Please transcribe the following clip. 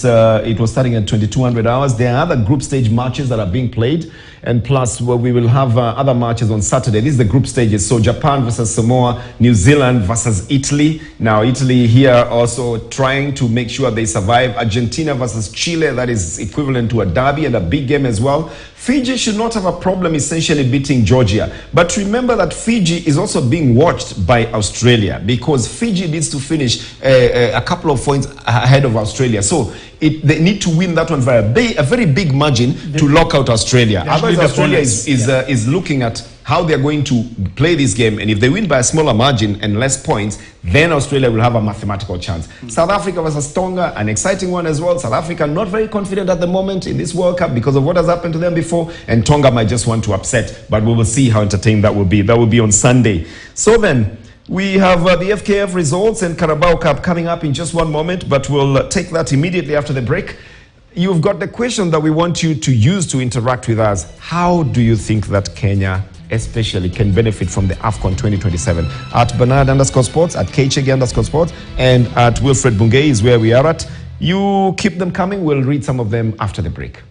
It was starting at 2200 hours. There are other group stage matches that are being played, and plus we will have other matches on Saturday. These are the group stages. So Japan versus Samoa, New Zealand versus Italy. Now Italy here also trying to make sure they survive. Argentina versus Chile, that is equivalent to a derby and a big game as well. Fiji should not have a problem essentially beating Georgia. But remember that Fiji is also being watched by Australia, because Fiji needs to finish a couple of points ahead of Australia. So they need to win that one by a very big margin to lock out Australia. Otherwise, Australia is looking at how they're going to play this game, and if they win by a smaller margin and less points, then Australia will have a mathematical chance. South Africa versus Tonga, an exciting one as well. South Africa not very confident at the moment in this World Cup because of what has happened to them before, and Tonga might just want to upset, but we will see how entertaining that will be. That will be on Sunday. So then, we have the FKF results and Carabao Cup coming up in just one moment, but we'll take that immediately after the break. You've got the question that we want you to use to interact with us. How do you think that Kenya especially can benefit from the AFCON 2027? At Bernard_sports, at Kchege_sports, and at Wilfred Bungei is where we are at. You keep them coming. We'll read some of them after the break.